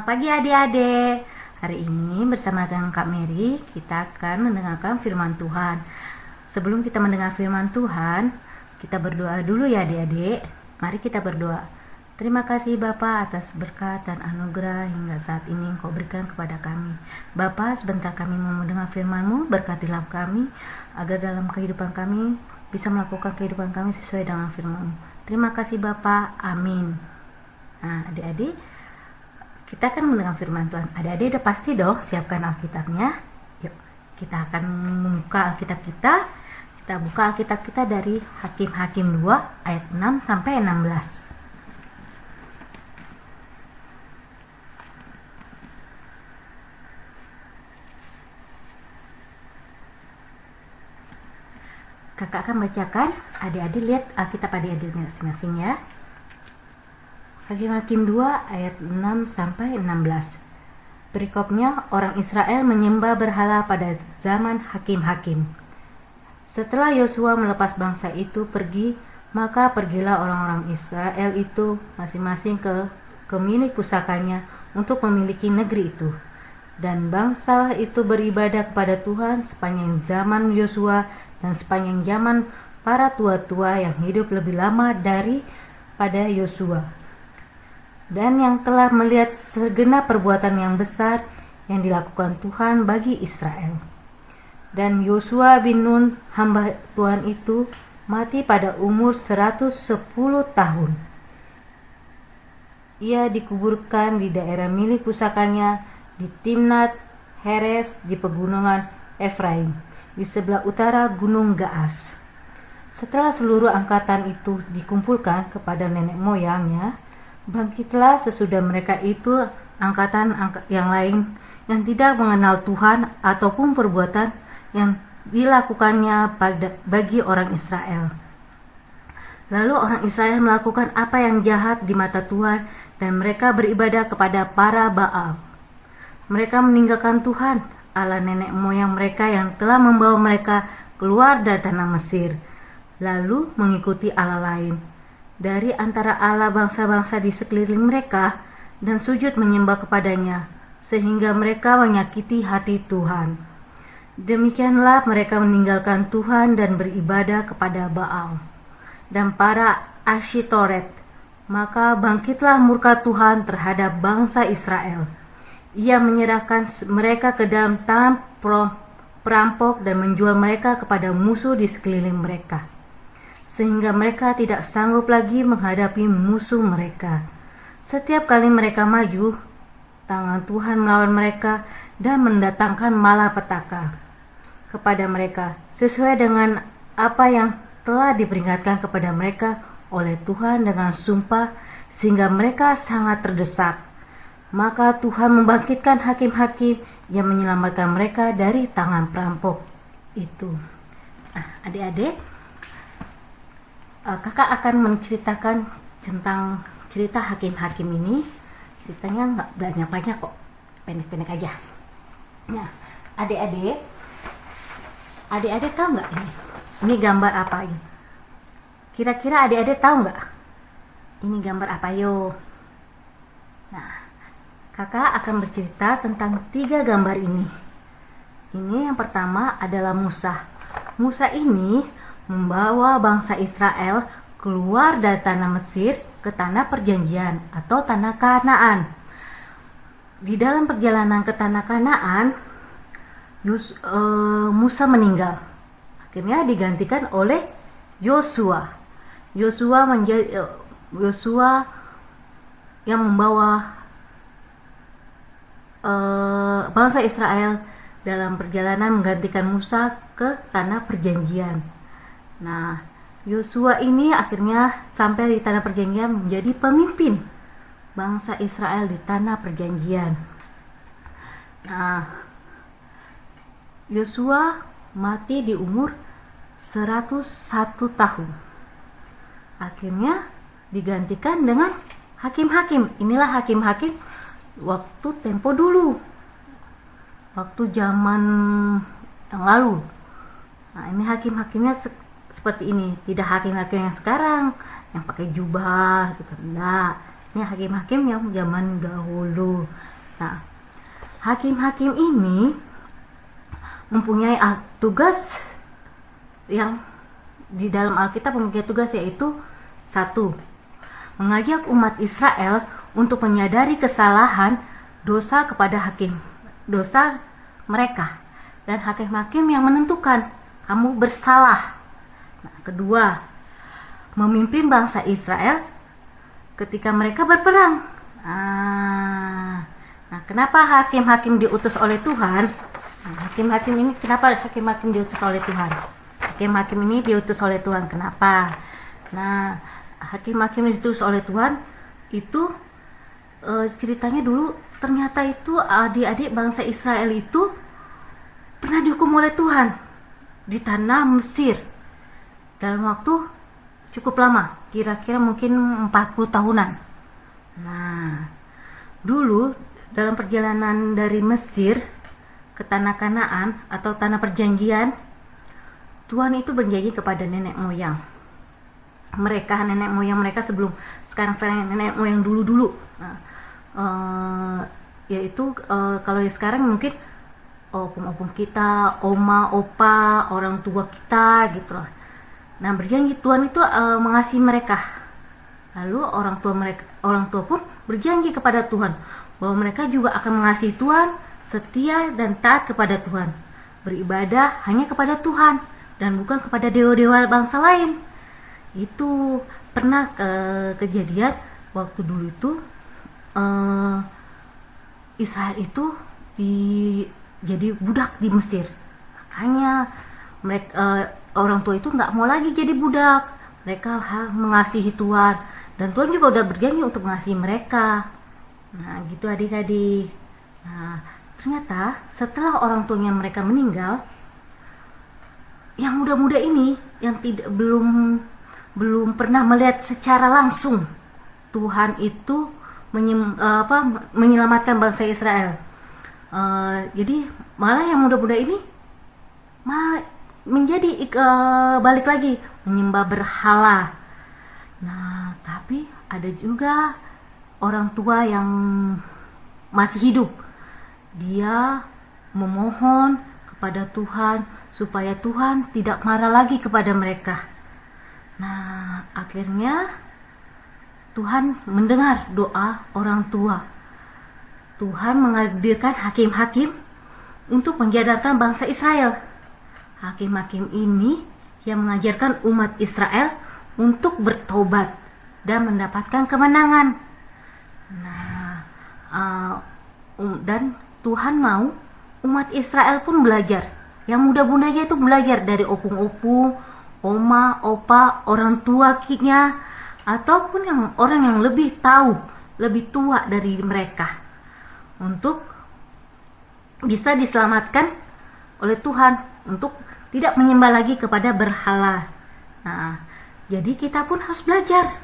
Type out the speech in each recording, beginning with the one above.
Selamat pagi adik-adik. Hari ini bersama dengan Kak Mary kita akan mendengarkan firman Tuhan. Sebelum kita mendengar firman Tuhan, kita berdoa dulu ya adik-adik. Mari kita berdoa. Terima kasih Bapa atas berkat dan anugerah hingga saat ini Engkau berikan kepada kami. Bapa, sebentar kami mau mendengar firman-Mu, berkatilah kami agar dalam kehidupan kami bisa melakukan kehidupan kami sesuai dengan firman-Mu. Terima kasih Bapa. Amin. Nah, adik-adik, kita akan mendengar firman Tuhan. Adik-adik udah pasti dong siapkan Alkitabnya. Yuk, kita akan membuka Alkitab kita. Kita buka Alkitab kita dari Hakim-Hakim 2 ayat 6 sampai 16. Kakak akan bacakan, adik-adik lihat Alkitab adik-adik masing-masing ya. Hakim-Hakim 2 ayat 6 sampai 16. Perikopnya, orang Israel menyembah berhala pada zaman Hakim-Hakim. Setelah Yosua melepas bangsa itu pergi, maka pergilah orang-orang Israel itu masing-masing ke milik pusakanya untuk memiliki negeri itu. Dan bangsa itu beribadah kepada Tuhan sepanjang zaman Yosua dan sepanjang zaman para tua-tua yang hidup lebih lama daripada Yosua, dan yang telah melihat segenap perbuatan yang besar yang dilakukan Tuhan bagi Israel. Dan Yosua bin Nun, hamba Tuhan itu, mati pada umur 110 tahun. Ia dikuburkan di daerah milik pusakanya di Timnat Heres di pegunungan Efraim, di sebelah utara Gunung Gaas. Setelah seluruh angkatan itu dikumpulkan kepada nenek moyangnya, bangkitlah sesudah mereka itu angkatan yang lain yang tidak mengenal Tuhan ataupun perbuatan yang dilakukannya bagi orang Israel. Lalu orang Israel melakukan apa yang jahat di mata Tuhan dan mereka beribadah kepada para Baal. Mereka meninggalkan Tuhan, Allah nenek moyang mereka yang telah membawa mereka keluar dari tanah Mesir, lalu mengikuti Allah lain dari antara Allah bangsa-bangsa di sekeliling mereka dan sujud menyembah kepadanya, sehingga mereka menyakiti hati Tuhan. Demikianlah mereka meninggalkan Tuhan dan beribadah kepada Baal dan para Asyitoret. Maka bangkitlah murka Tuhan terhadap bangsa Israel. Ia menyerahkan mereka ke dalam tangan perampok dan menjual mereka kepada musuh di sekeliling mereka, sehingga mereka tidak sanggup lagi menghadapi musuh mereka. Setiap kali mereka maju, tangan Tuhan melawan mereka dan mendatangkan malapetaka kepada mereka, sesuai dengan apa yang telah diperingatkan kepada mereka oleh Tuhan dengan sumpah, sehingga mereka sangat terdesak. Maka Tuhan membangkitkan hakim-hakim yang menyelamatkan mereka dari tangan perampok itu. Adik-adik, kakak akan menceritakan tentang cerita hakim-hakim ini. Ceritanya nggak banyak-banyak kok, pendek-pendek aja. Nah, adik-adik tahu nggak ini? Ini gambar apa ini? Kira-kira adik-adik tahu nggak? Ini gambar apa yo? Nah, kakak akan bercerita tentang 3 gambar ini. Ini yang pertama adalah Musa. Musa ini membawa bangsa Israel keluar dari tanah Mesir ke tanah perjanjian atau tanah Kanaan. Di dalam perjalanan ke tanah Kanaan, Musa meninggal. Akhirnya digantikan oleh Yosua. Yosua yang membawa bangsa Israel dalam perjalanan menggantikan Musa ke tanah perjanjian. Nah, Yosua ini akhirnya sampai di tanah perjanjian menjadi pemimpin bangsa Israel di tanah perjanjian. Nah, Yosua mati di umur 101 tahun. Akhirnya digantikan dengan hakim-hakim. Inilah hakim-hakim waktu tempo dulu, waktu zaman yang lalu. Nah, ini hakim-hakimnya seperti ini, tidak hakim-hakim yang sekarang yang pakai jubah gitu. Nah, ini hakim-hakim yang zaman dahulu. Nah, hakim-hakim ini mempunyai tugas yang di dalam Alkitab mempunyai tugas, yaitu satu, mengajak umat Israel untuk menyadari kesalahan dosa kepada dosa mereka, dan hakim-hakim yang menentukan kamu bersalah. Nah, kedua, memimpin bangsa Israel ketika mereka berperang. Nah, kenapa hakim-hakim diutus oleh Tuhan? Kenapa hakim-hakim diutus oleh Tuhan? Hakim-hakim ini diutus oleh Tuhan. Kenapa? Nah, hakim-hakim diutus oleh Tuhan itu ceritanya dulu ternyata itu adik-adik bangsa Israel itu pernah dihukum oleh Tuhan di tanah Mesir dalam waktu cukup lama, kira-kira mungkin 40 tahunan. Nah, dulu dalam perjalanan dari Mesir ke tanah Kanaan atau tanah perjanjian, Tuhan itu berjanji kepada nenek moyang mereka sebelum sekarang nenek moyang dulu. Nah, yaitu kalau sekarang mungkin opung kita, oma, opa, orang tua kita gitu loh. Nah, berjanji Tuhan itu mengasihi mereka. Lalu orang tua pun berjanji kepada Tuhan bahwa mereka juga akan mengasihi Tuhan, setia dan taat kepada Tuhan, beribadah hanya kepada Tuhan dan bukan kepada dewa-dewa bangsa lain. Itu pernah kejadian waktu dulu itu Israel itu jadi budak di Mesir. Makanya mereka orang tua itu nggak mau lagi jadi budak. Mereka mengasihi Tuhan, dan Tuhan juga udah berjanji untuk mengasihi mereka. Nah, gitu adik-adik. Nah, ternyata setelah orang tuanya mereka meninggal, yang muda-muda ini yang belum pernah melihat secara langsung Tuhan itu menyelamatkan bangsa Israel. Jadi malah yang muda-muda ini menjadi balik lagi menyembah berhala. Nah, tapi ada juga orang tua yang masih hidup. Dia memohon kepada Tuhan supaya Tuhan tidak marah lagi kepada mereka. Nah, akhirnya Tuhan mendengar doa orang tua. Tuhan menghadirkan hakim-hakim untuk menyadarkan bangsa Israel. Hakim-hakim ini yang mengajarkan umat Israel untuk bertobat dan mendapatkan kemenangan. Nah, dan Tuhan mau umat Israel pun belajar. Yang muda-mudanya itu belajar dari opung-opung, oma, opa, orang tuanya, ataupun orang yang lebih tahu, lebih tua dari mereka, untuk bisa diselamatkan oleh Tuhan, untuk tidak menyembah lagi kepada berhala. Nah, jadi kita pun harus belajar.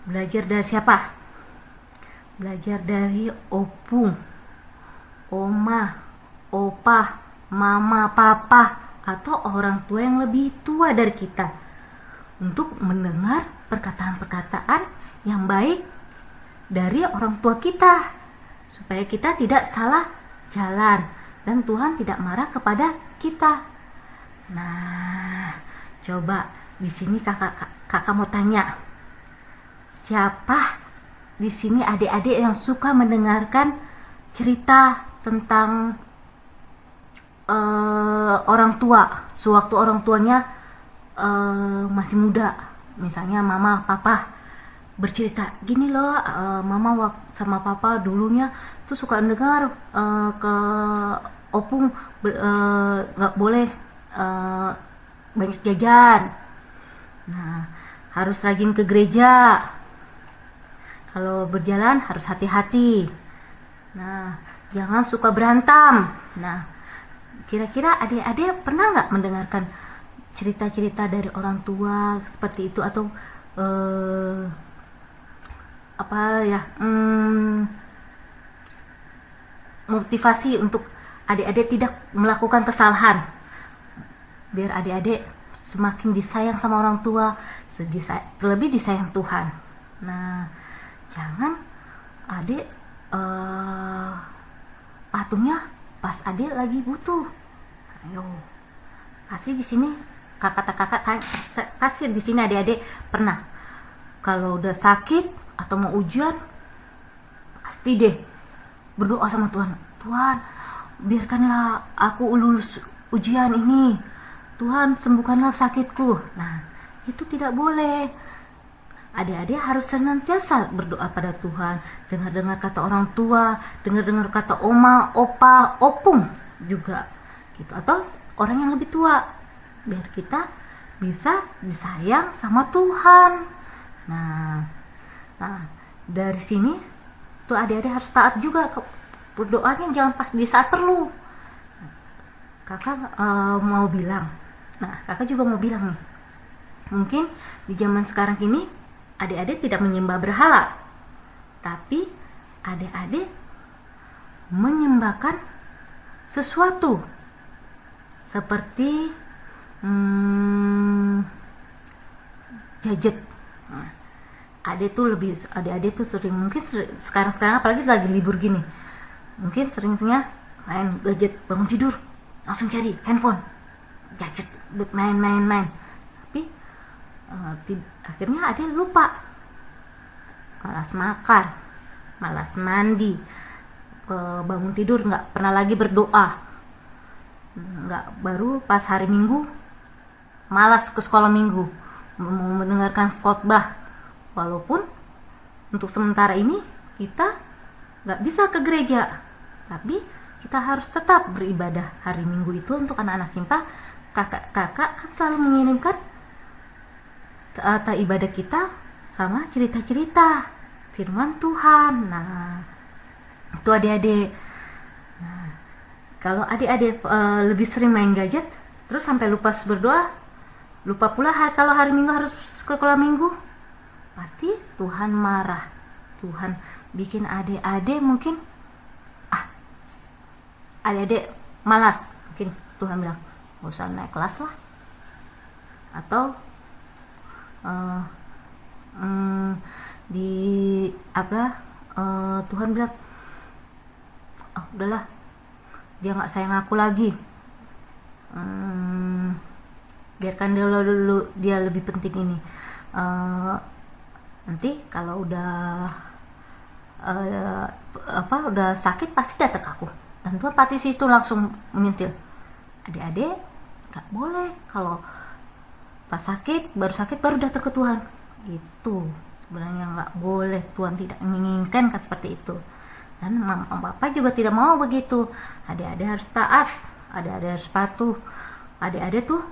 Belajar dari siapa? Belajar dari opung, oma, opa, mama, papa, atau orang tua yang lebih tua dari kita, untuk mendengar perkataan-perkataan yang baik dari orang tua kita, supaya kita tidak salah jalan dan Tuhan tidak marah kepada kita. Nah, coba di sini kakak mau tanya, siapa di sini adik-adik yang suka mendengarkan cerita tentang orang tua sewaktu orang tuanya masih muda? Misalnya mama, papa bercerita, gini loh, mama sama papa dulunya tuh suka dengar ke opung nggak boleh banyak jajan. Nah, harus rajin ke gereja. Kalau berjalan harus hati-hati. Nah, jangan suka berantem. Nah, kira-kira adik-adik pernah nggak mendengarkan cerita-cerita dari orang tua seperti itu, atau motivasi untuk adik-adik tidak melakukan kesalahan, biar adik-adik semakin disayang sama orang tua, lebih disayang Tuhan. Nah, jangan adik patungnya pas adik lagi butuh. Ayo, pasti di sini kakak pasti di sini adik-adik pernah kalau udah sakit atau mau ujian pasti deh berdoa sama Tuhan. Tuhan, biarkanlah aku lulus ujian ini. Tuhan, sembuhkanlah sakitku. Nah, itu tidak boleh. Adik-adik harus senantiasa berdoa pada Tuhan, dengar-dengar kata orang tua, dengar-dengar kata oma, opa, opung juga gitu, atau orang yang lebih tua, biar kita bisa disayang sama Tuhan. Nah dari sini tuh adik-adik harus taat juga berdoanya, jangan pas di saat perlu. Kakak kakak juga mau bilang nih, mungkin di zaman sekarang ini adik-adik tidak menyembah berhala, tapi adik-adik menyembahkan sesuatu seperti gadget. Nah, adik-adik tuh sering, mungkin sekarang apalagi lagi libur gini, mungkin seringnya main gadget, bangun tidur langsung cari handphone, gadget, main. Tapi akhirnya adik lupa, malas makan, malas mandi, bangun tidur nggak pernah lagi berdoa, nggak, baru pas hari Minggu malas ke sekolah Minggu, mau mendengarkan khotbah. Walaupun untuk sementara ini kita nggak bisa ke gereja, tapi kita harus tetap beribadah hari Minggu itu untuk anak-anak Himpa. Kakak kan selalu mengirimkan ibadah kita sama cerita-cerita firman Tuhan. Nah, itu adik-adik. Nah, kalau adik-adik lebih sering main gadget terus sampai lupa berdoa, lupa pula kalau hari Minggu harus ke sekolah Minggu, pasti Tuhan marah. Tuhan bikin adik-adik mungkin adik-adik malas, mungkin Tuhan bilang gak usah naik kelas lah, atau Tuhan bilang udahlah, dia nggak sayang aku lagi, biarkan dulu dia lebih penting ini. Nanti kalau udah sakit pasti datang ke aku, dan Tuhan pasti situ langsung menyentil. Adik-adik nggak boleh kalau pas baru sakit baru datang ke Tuhan. Itu sebenarnya nggak boleh. Tuhan tidak menginginkan seperti itu, dan mama papa juga tidak mau begitu. Adik-adik harus taat, adik-adik harus patuh, adik-adik tuh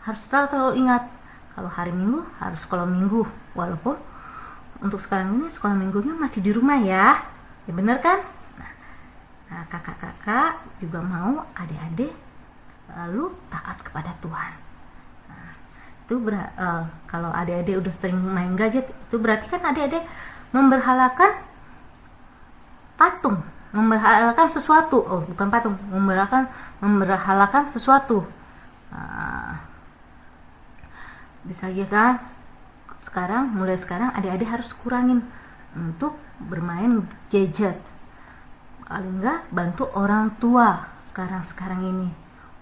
harus selalu ingat kalau hari Minggu harus sekolah Minggu. Walaupun untuk sekarang ini sekolah Minggunya masih di rumah ya bener kan? Nah, kakak-kakak juga mau adik-adik lalu taat kepada Tuhan. Nah, itu kalau adik-adik udah sering main gadget, itu berarti kan adik-adik memberhalakan patung, memberhalakan sesuatu. Bukan patung, memberhalakan sesuatu. Nah, bisa ya kan? Mulai sekarang adik-adik harus kurangin untuk bermain gadget. Paling enggak bantu orang tua sekarang ini.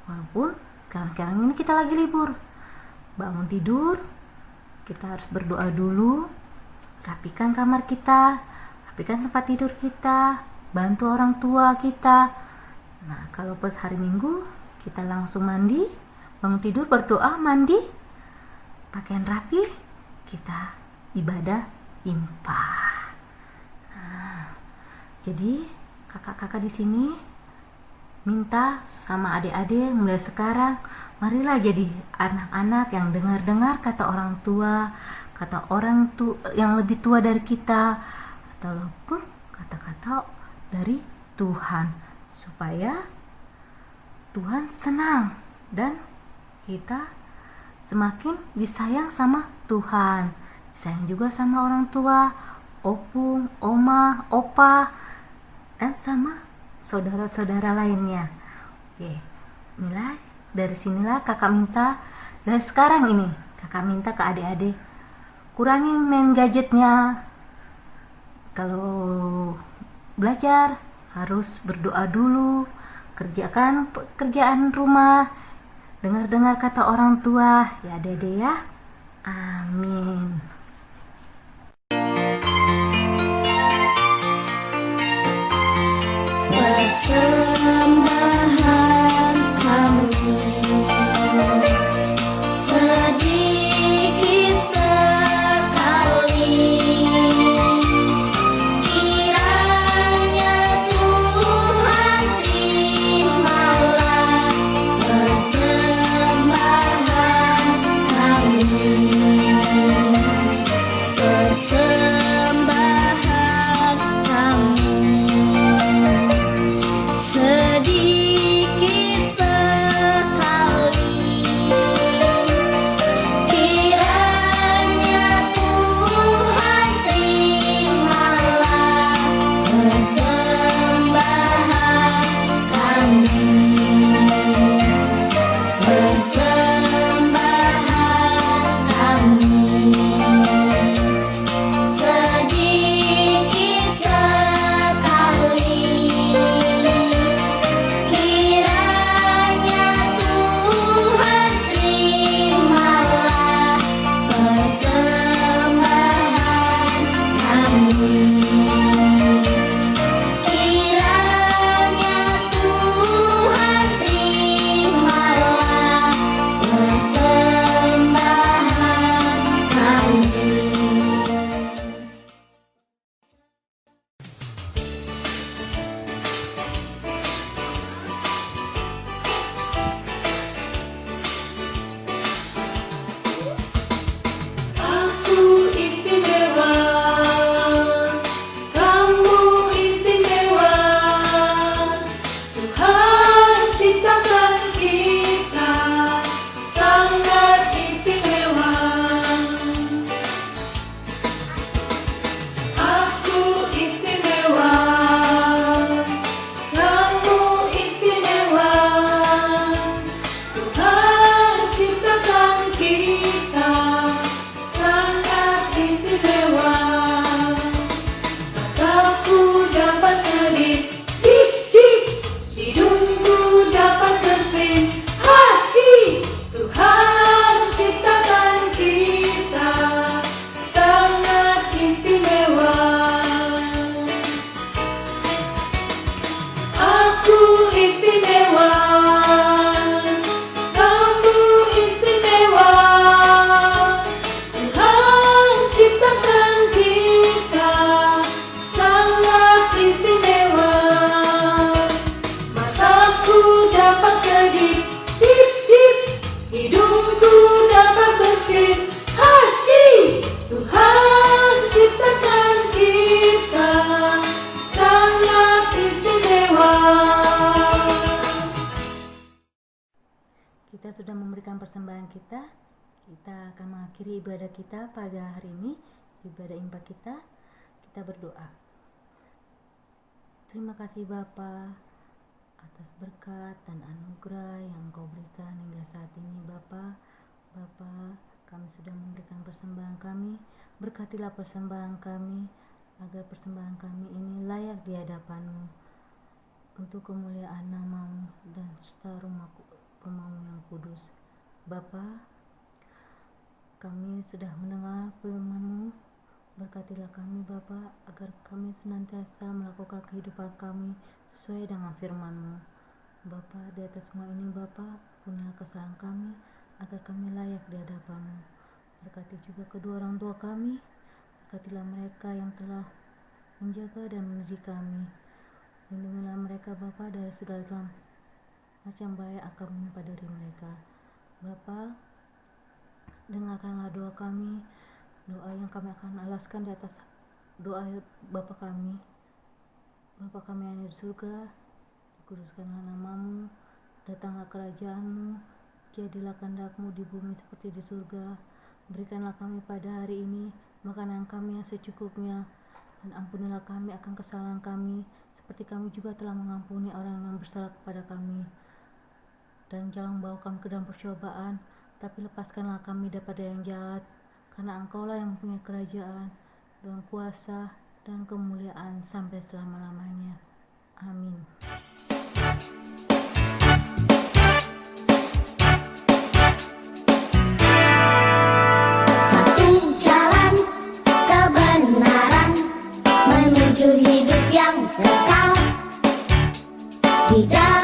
Walaupun sekarang ini kita lagi libur, bangun tidur kita harus berdoa dulu, rapikan kamar kita, rapikan tempat tidur kita, bantu orang tua kita. Nah, kalau pas hari Minggu kita langsung mandi, bangun tidur berdoa, mandi, pakaian rapi, kita ibadah Himpa. Nah, jadi kakak-kakak di sini minta sama adik-adik mulai sekarang, marilah jadi anak-anak yang dengar-dengar kata orang tua, kata orang yang lebih tua dari kita, ataupun kata-kata dari Tuhan, supaya Tuhan senang dan kita semakin disayang sama Tuhan, disayang juga sama orang tua, opung, oma, opa, dan sama saudara-saudara lainnya. Oke, inilah dari sinilah kakak minta, dari sekarang ini kakak minta ke adik-adik kurangin main gadgetnya. Kalau belajar harus berdoa dulu, kerjakan pekerjaan rumah, dengar-dengar kata orang tua, ya Dede ya. Amin. Persembahan kami sedikit sekali, kiranya Tuhan terimalah persembahan kami. Persembahan kami sedikit sekali, kiranya Tuhan terimalah persembahan kami. Persembahan kami sedikit sekali, kiranya Tuhan terimalah persembahan kami. Kiranya Tuhan terimalah persembahan kami. Aku istimewa, kamu istimewa. Tuhan ciptakan kita sangat istimewa. Aku istimewa, kamu istimewa. Tuhan ciptakan kita sangat istimewa. Mataku dapat kedip, dip dip, hidungku dapat bersin, haji. Tuhan ciptakan kita sangat istimewa. Aku istimewa, kamu istimewa. Tuhan ciptakan kita sangat istimewa. Mataku dapat kedip, dip dip, hidungku dapat bersin, haji. Tuhan ciptakan kita sangat istimewa. Kita sudah memberikan persembahan kita. Kita akan mengakhiri ibadah kita pada hari ini, ibadah impak kita. Kita berdoa. Terima kasih Bapa atas berkat dan anugerah yang Engkau berikan hingga saat ini Bapa. Bapa, kami sudah memberikan persembahan kami. Berkatilah persembahan kami, agar persembahan kami ini layak di hadapan-Mu, untuk kemuliaan nama-Mu dan serta rumah-Mu yang kudus. Bapa, kami sudah mendengar firman-Mu. Berkatilah kami Bapa, agar kami senantiasa melakukan kehidupan kami sesuai dengan firman-Mu. Bapa, di atas semua ini Bapa, ampunilah kesalahan kami, agar kami layak di hadapan-Mu. Berkati juga kedua orang tua kami. Berkatilah mereka yang telah menjaga dan mendidik kami. Lindungilah mereka Bapa dari segala macam bahaya akan menimpa dari mereka. Bapa, dengarkanlah doa kami, doa yang kami akan alaskan di atas doa Bapa kami. Bapa kami yang di surga, dikuduskanlah nama-Mu, datanglah kerajaan-Mu, jadilah kehendak-Mu di bumi seperti di surga. Berikanlah kami pada hari ini makanan kami yang secukupnya, dan ampunilah kami akan kesalahan kami, seperti kami juga telah mengampuni orang yang bersalah kepada kami. Dan jangan bawa kami ke dalam percobaan, tapi lepaskanlah kami daripada yang jahat, karena Engkaulah yang mempunyai kerajaan dan kuasa dan kemuliaan sampai selama-lamanya. Amin. Satu jalan kebenaran menuju hidup yang kekal. Di dalam